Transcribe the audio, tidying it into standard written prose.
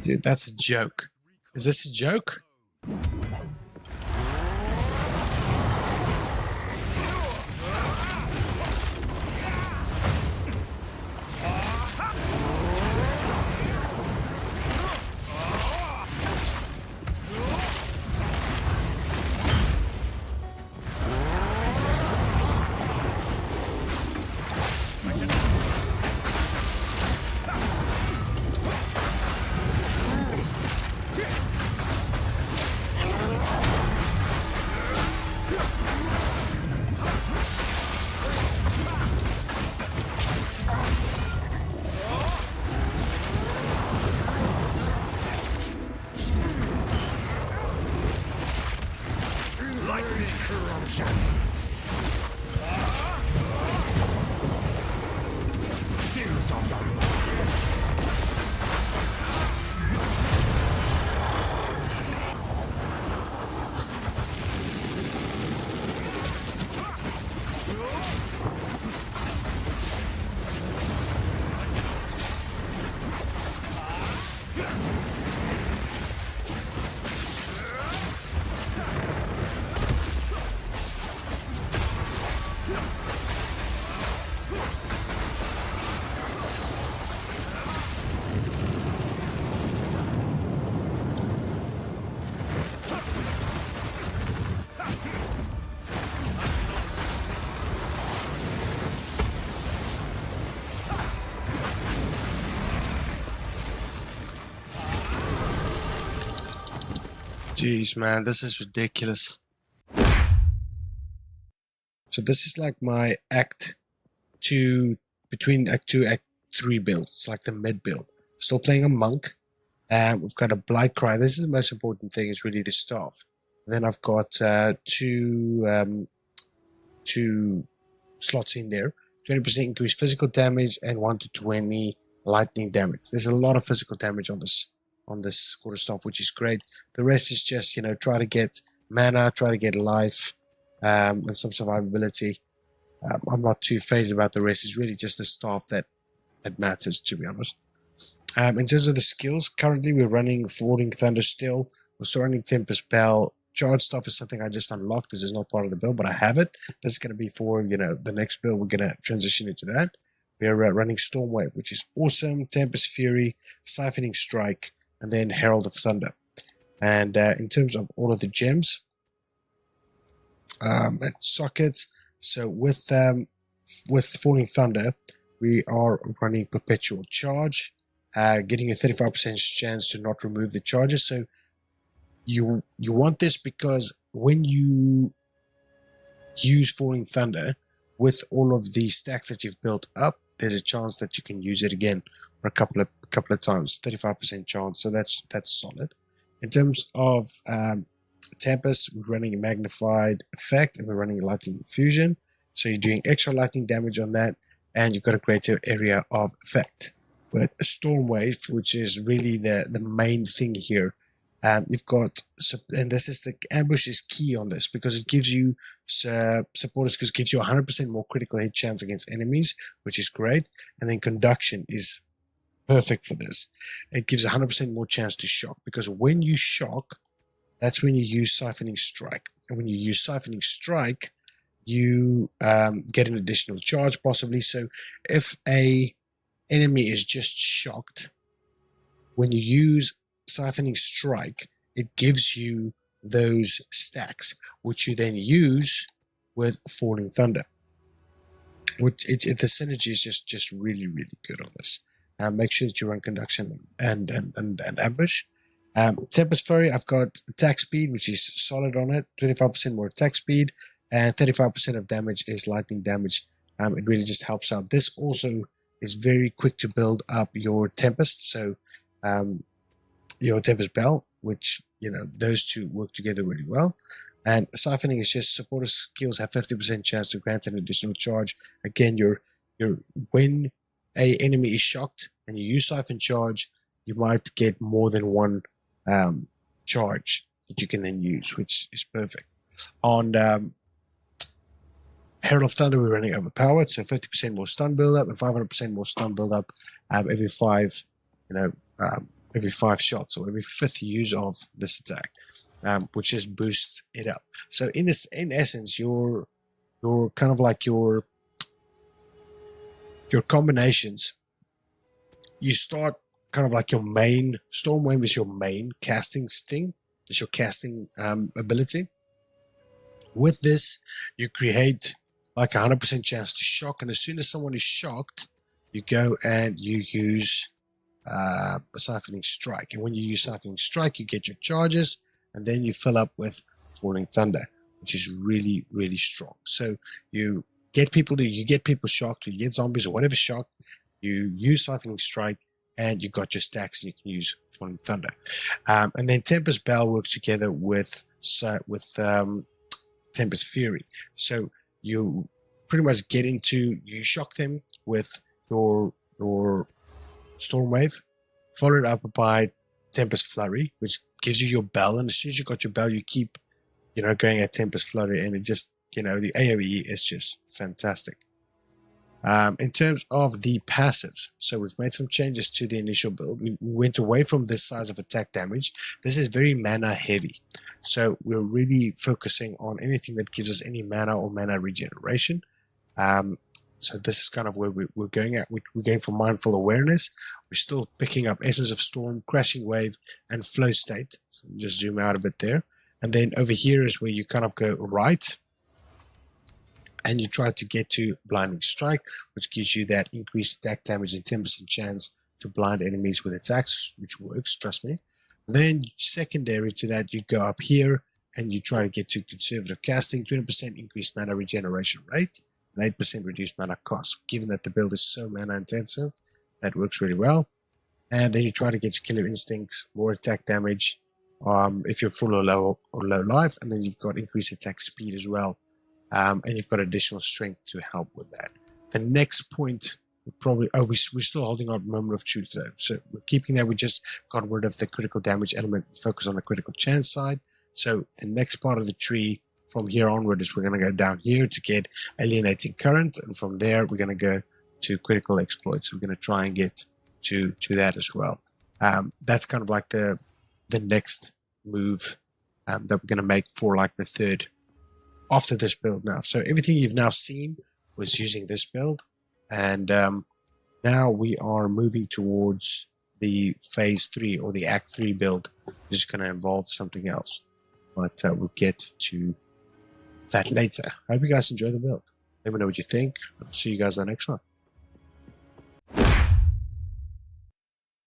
Dude, that's a joke. Is this a joke? Jeez, man, this is ridiculous. So this is like my Act 2, between Act 2 and Act 3 build. It's like the mid build. Still playing a monk. And we've got a Blight Cry. This is the most important thing, is really the staff. Then I've got two slots in there. 20% increased physical damage and 1 to 20 lightning damage. There's a lot of physical damage on this quarterstaff, which is great. The rest is just, you know, try to get mana, try to get life, and some survivability. I'm not too phased about the rest. It's really just the staff that matters, to be honest. In terms of the skills, currently we're running Falling Thunder still. We're still running Tempest Bell. Charge stuff is something I just unlocked. This is not part of the build, but I have it. That's going to be for, you know, the next build. We're going to transition into that. We're running Stormwave, which is awesome. Tempest Fury, Siphoning Strike, and then Herald of Thunder. And in terms of all of the gems and sockets, so with Falling Thunder, we are running Perpetual Charge, getting a 35% chance to not remove the charges. So you want this because when you use Falling Thunder with all of the stacks that you've built up, there's a chance that you can use it again for a couple of times, 35% chance. So that's solid. In terms of Tempest, we're running a magnified effect and we're running a lightning infusion. So you're doing extra lightning damage on that, and you've got a greater area of effect. With a Stormwave, which is really the main thing here, you've got, and this is the ambush is key on this because it gives you supporters, because it gives you 100% more critical hit chance against enemies, which is great. And then conduction is perfect for this. It gives 100% more chance to shock, because when you shock, that's when you use Siphoning Strike. And when you use Siphoning Strike, you get an additional charge possibly. So if a enemy is just shocked, when you use Siphoning Strike, it gives you those stacks, which you then use with Falling Thunder. Which the synergy is just really, really good on this. Make sure that you run conduction and ambush. Tempest Fury, I've got attack speed, which is solid on it. 25% more attack speed, and 35% of damage is lightning damage. It really just helps out. This also is very quick to build up your Tempest. So your Tempest Bell, which, you know, those two work together really well. And Siphoning is just supporter skills have 50% chance to grant an additional charge. Again, when a enemy is shocked and you use Siphon Charge, you might get more than one charge that you can then use, which is perfect. On Herald of Thunder, we're running Overpowered, so 50% more stun build up and 500% more stun build up every 5 every 5 shots or every 5th use of this attack, which just boosts it up. So in essence, your kind of like your combinations, you start kind of like your main Stormwave is your main casting thing, is your casting ability. With this, you create like 100% chance to shock, and as soon as someone is shocked, you go and you use a Siphoning Strike. And when you use Siphoning Strike, you get your charges, and then you fill up with Falling Thunder, which is really, really strong. So you get people shocked, or you get zombies or whatever shocked, you use Siphoning Strike, and you got your stacks, and you can use Falling Thunder. And then Tempest Bell works together with Tempest Fury. So you pretty much you shock them with your Stormwave, followed up by Tempest Flurry, which gives you your bell, and as soon as you got your bell, you keep, going at Tempest Flurry, and it just, the AoE is just fantastic. In terms of the passives, so we've made some changes to the initial build. We went away from this size of attack damage. This is very mana heavy, so we're really focusing on anything that gives us any mana or mana regeneration. So this is kind of where we're going at. We're going for Mindful Awareness. We're still picking up Essence of Storm, Crashing Wave, and Flow State. So just zoom out a bit there. And then over here is where you kind of go right, and you try to get to Blinding Strike, which gives you that increased attack damage and 10% chance to blind enemies with attacks, which works, trust me. Then secondary to that, you go up here and you try to get to Conservative Casting, 20% increased mana regeneration rate, and 8% reduced mana cost. Given that the build is so mana intensive, that works really well. And then you try to get to Killer Instincts, more attack damage if you're full or low life, and then you've got increased attack speed as well. And you've got additional strength to help with that. The next point, we're still holding our Moment of Truth though. So we're keeping that. We just got rid of the critical damage element, focus on the critical chance side. So the next part of the tree from here onward is we're going to go down here to get Alienating Current. And from there, we're going to go to Critical Exploits. So we're going to try and get to that as well. That's kind of like the next move that we're going to make for like the third after this build now. So everything you've now seen was using this build, and now we are moving towards the phase 3 or the act 3 build, which is going to involve something else, but we'll get to that later. I hope you guys enjoy the build. Let me know what you think. I'll see you guys on the next one.